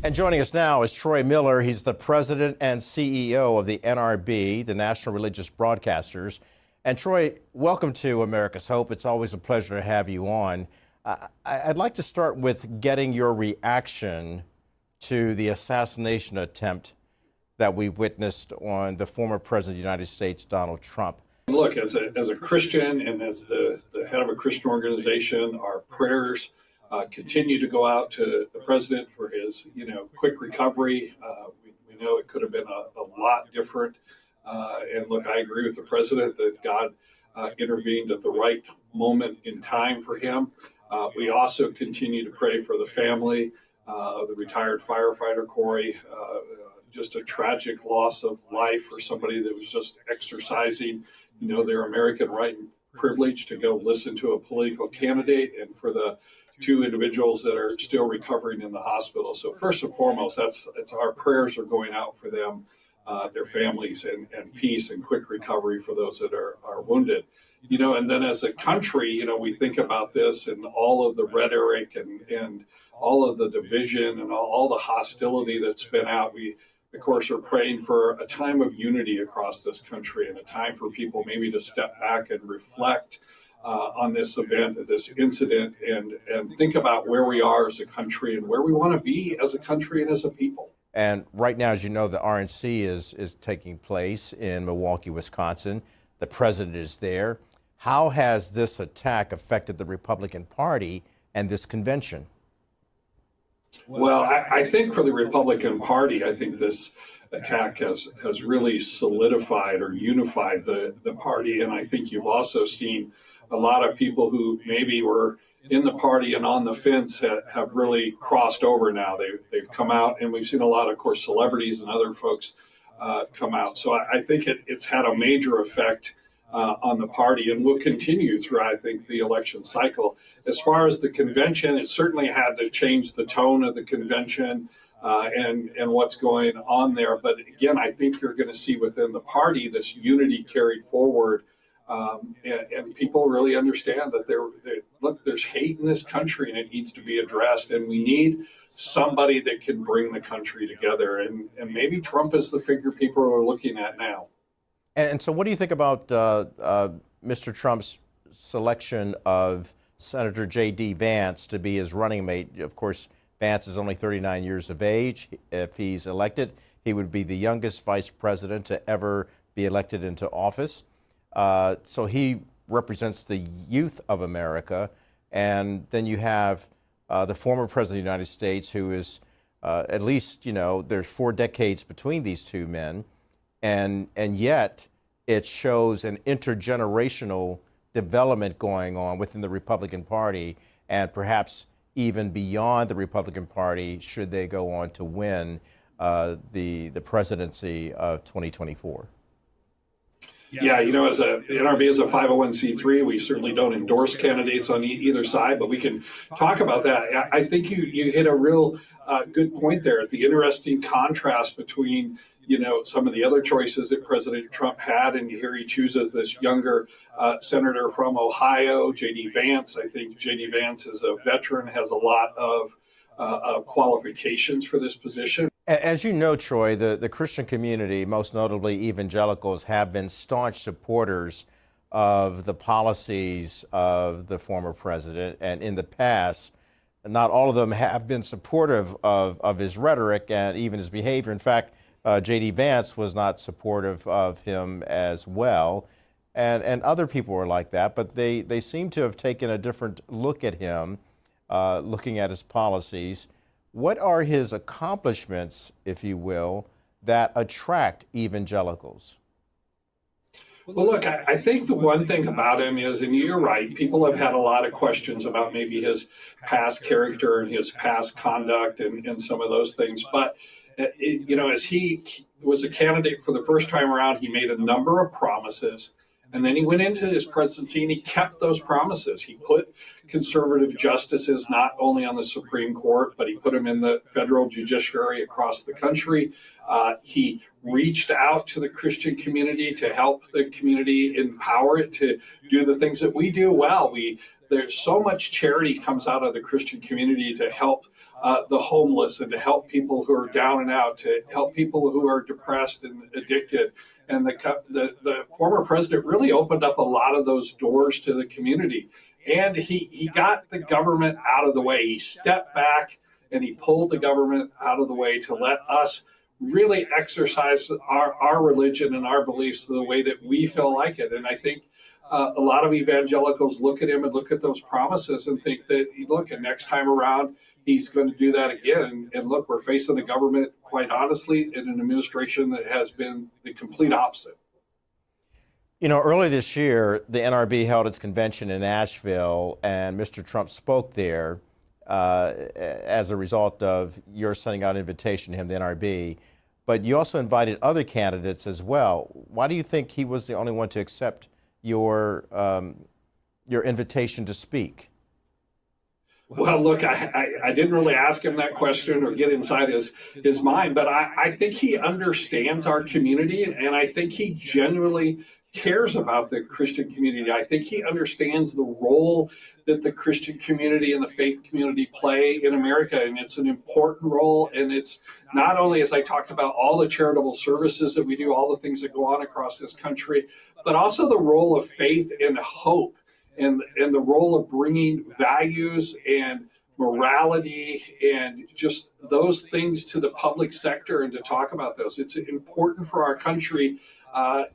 And joining us now is Troy Miller. He's the president and CEO of the NRB, the National Religious Broadcasters. And Troy, welcome to America's Hope. It's always a pleasure to have you on. I'd like to start with getting your reaction to the assassination attempt that we witnessed on the former president of the United States, Donald Trump. Look, as a Christian and as the head of a Christian organization, our prayers continue to go out to the president for his, quick recovery. We know it could have been a lot different. And look, I agree with the president that God intervened at the right moment in time for him. We also continue to pray for the family of the retired firefighter, Corey. Just a tragic loss of life for somebody that was just exercising, their American right and privilege to go listen to a political candidate, and for the two individuals that are still recovering in the hospital. So first and foremost, it's our prayers are going out for them, their families, and peace and quick recovery for those that are wounded. And then as a country, we think about this and all of the rhetoric and all of the division and all the hostility that's been out. We, of course, are praying for a time of unity across this country and a time for people maybe to step back and reflect on this event, this incident, and think about where we are as a country and where we want to be as a country and as a people. And right now, as you know, the RNC is taking place in Milwaukee, Wisconsin. The president is there. How has this attack affected the Republican Party and this convention? Well, I think for the Republican Party, I think this attack has really solidified or unified the party. And I think you've also seen a lot of people who maybe were in the party and on the fence have really crossed over now. They've come out, and we've seen a lot, of course, celebrities and other folks come out. So I think it's had a major effect on the party, and will continue through, I think, the election cycle. As far as the convention, it certainly had to change the tone of the convention and what's going on there. But again, I think you're going to see within the party this unity carried forward. And people really understand that there's hate in this country and it needs to be addressed. And we need somebody that can bring the country together. And maybe Trump is the figure people are looking at now. And so what do you think about Mr. Trump's selection of Senator J.D. Vance to be his running mate? Of course, Vance is only 39 years of age. If he's elected, he would be the youngest vice president to ever be elected into office. So he represents the youth of America. And then you have the former president of the United States, who is at least, there's 4 decades between these two men. And yet it shows an intergenerational development going on within the Republican Party, and perhaps even beyond the Republican Party should they go on to win the presidency of 2024. Yeah, as a NRB is a 501c3, we certainly don't endorse candidates on either side, but we can talk about that. I think you hit a real good point there. The interesting contrast between some of the other choices that President Trump had, and here he chooses this younger senator from Ohio, J.D. Vance. I think J.D. Vance is a veteran, has a lot of qualifications for this position. As you know, Troy, the Christian community, most notably evangelicals, have been staunch supporters of the policies of the former president. And in the past, not all of them have been supportive of his rhetoric and even his behavior. In fact, J.D. Vance was not supportive of him as well. And other people were like that, but they seem to have taken a different look at him, looking at his policies. What are his accomplishments, if you will, that attract evangelicals? Well, look, I think the one thing about him is, and you're right, people have had a lot of questions about maybe his past character and his past conduct and some of those things. But, as he was a candidate for the first time around, he made a number of promises. And then he went into his presidency and he kept those promises. He put conservative justices not only on the Supreme Court, but he put them in the federal judiciary across the country. He reached out to the Christian community to help the community empower it to do the things that we do well. there's so much charity comes out of the Christian community to help the homeless and to help people who are down and out, to help people who are depressed and addicted. And the former president really opened up a lot of those doors to the community. And he got the government out of the way. He stepped back and he pulled the government out of the way to let us really exercise our religion and our beliefs the way that we feel like it. And I think a lot of evangelicals look at him and look at those promises and think that, look, and next time around, he's going to do that again. And look, we're facing the government, quite honestly, in an administration that has been the complete opposite. You know, earlier this year, the NRB held its convention in Nashville, and Mr. Trump spoke there as a result of your sending out an invitation to him, the NRB. But you also invited other candidates as well. Why do you think he was the only one to accept your invitation to speak? Well, look, I didn't really ask him that question or get inside his mind, but I think he understands our community, and I think he genuinely cares about the Christian community. I think he understands the role that the Christian community and the faith community play in America, and it's an important role. And it's not only, as I talked about, all the charitable services that we do, all the things that go on across this country, but also the role of faith and hope, and the role of bringing values and morality and just those things to the public sector and to talk about those. It's important for our country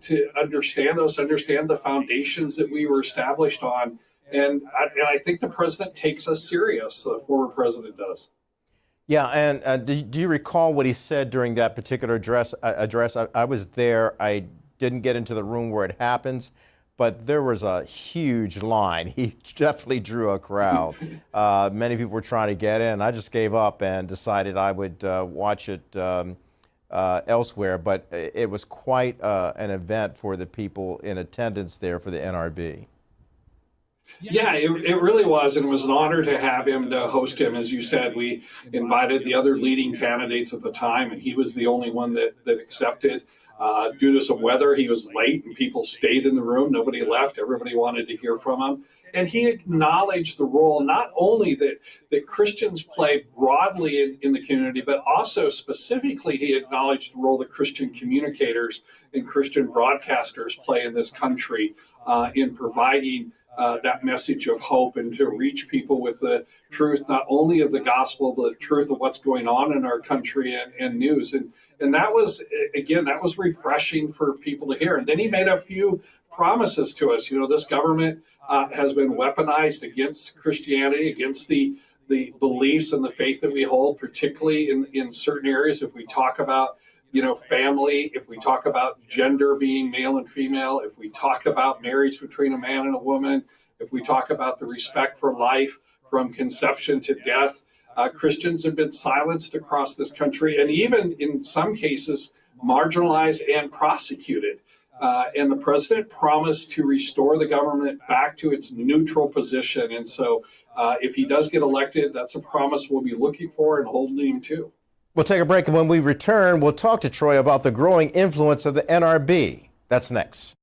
to understand those, understand the foundations that we were established on. And I think the president takes us serious, the former president does. Yeah, and do you recall what he said during that particular address? I was there. I didn't get into the room where it happens, but there was a huge line. He definitely drew a crowd. Many people were trying to get in. I just gave up and decided I would watch it elsewhere, but it was quite an event for the people in attendance there for the NRB. Yeah, it really was, and it was an honor to have him, to host him. As you said, we invited the other leading candidates at the time, and he was the only one that accepted. Due to some weather, he was late, and people stayed in the room. Nobody left. Everybody wanted to hear from him. And he acknowledged the role, not only that Christians play broadly in the community, but also specifically he acknowledged the role that Christian communicators and Christian broadcasters play in this country in providing that message of hope and to reach people with the truth, not only of the gospel, but the truth of what's going on in our country and news. And that was, again, that was refreshing for people to hear. And then he made a few promises to us. You know, this government has been weaponized against Christianity, against the beliefs and the faith that we hold, particularly in certain areas. If we talk about, you know, family, if we talk about gender being male and female, if we talk about marriage between a man and a woman, if we talk about the respect for life from conception to death, Christians have been silenced across this country, and even in some cases marginalized and prosecuted. And the president promised to restore the government back to its neutral position. And so if he does get elected, that's a promise we'll be looking for and holding him to. We'll take a break, and when we return, we'll talk to Troy about the growing influence of the NRB. That's next.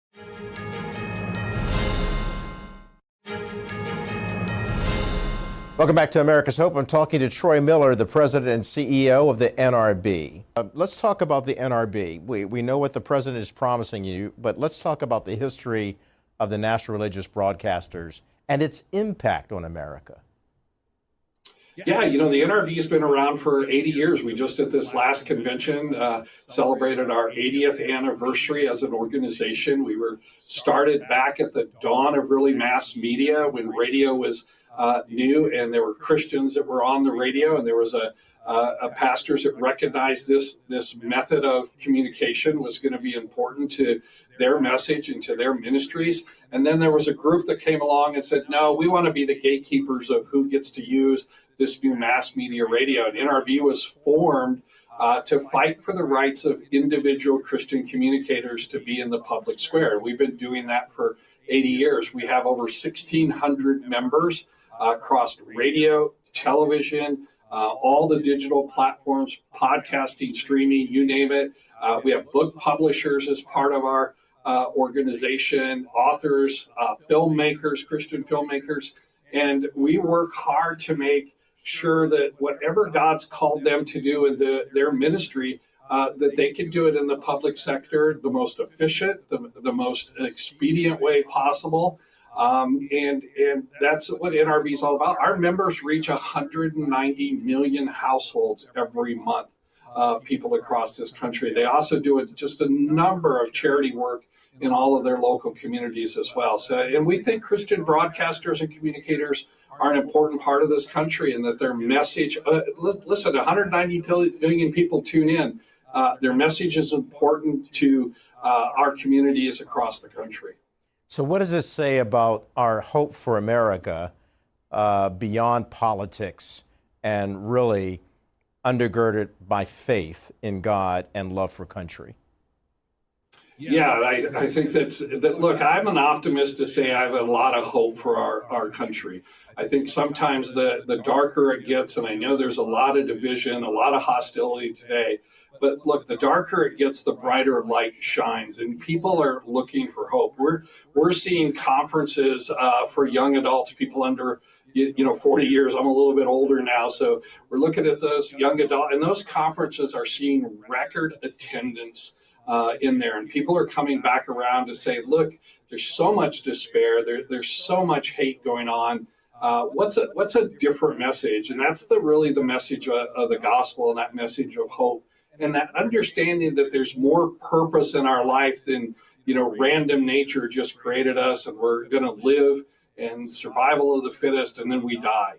Welcome back to America's Hope. I'm talking to Troy Miller, the president and CEO of the NRB. Let's talk about the NRB. We know what the president is promising you, but let's talk about the history of the National Religious Broadcasters and its impact on America. Yeah, you know, the NRB has been around for 80 years. We just at this last convention celebrated our 80th anniversary as an organization. We were started back at the dawn of really mass media when radio was new, and there were Christians that were on the radio, and there was a pastors that recognized this method of communication was going to be important to their message and to their ministries. And then there was a group that came along and said, no, we want to be the gatekeepers of who gets to use this new mass media radio. And NRB was formed to fight for the rights of individual Christian communicators to be in the public square. We've been doing that for 80 years. We have over 1,600 members across radio, television, all the digital platforms, podcasting, streaming, you name it. We have book publishers as part of our organization, authors, filmmakers, Christian filmmakers. And we work hard to make sure that whatever God's called them to do in their ministry, that they can do it in the public sector the most efficient, the most expedient way possible. And that's what NRB is all about. Our members reach 190 million households every month, people across this country. They also do just a number of charity work in all of their local communities as well. So, and we think Christian broadcasters and communicators are an important part of this country, and that their message, listen, 190 million people tune in. Their message is important to our communities across the country. So what does this say about our hope for America beyond politics and really undergirded by faith in God and love for country? Yeah, I think look, I'm an optimist to say I have a lot of hope for our country. I think sometimes the darker it gets, and I know there's a lot of division, a lot of hostility today, but look, the darker it gets, the brighter light shines, and people are looking for hope. We're seeing conferences for young adults, people under 40 years. I'm a little bit older now, so we're looking at those young adults, and those conferences are seeing record attendance in there, and people are coming back around to say, look, there's so much despair, there's so much hate going on. What's a different message? And that's really the message of the gospel, and that message of hope, and that understanding that there's more purpose in our life than random nature just created us, and we're going to live and survival of the fittest, and then we die.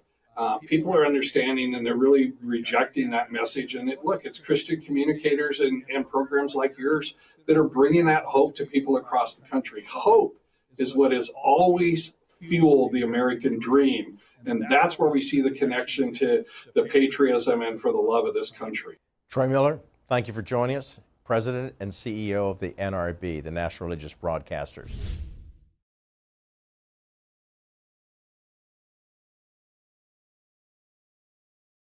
People are understanding, and they're really rejecting that message. And it's Christian communicators and programs like yours that are bringing that hope to people across the country. Hope is what has always fueled the American dream. And that's where we see the connection to the patriotism and for the love of this country. Troy Miller, thank you for joining us, President and CEO of the NRB, the National Religious Broadcasters.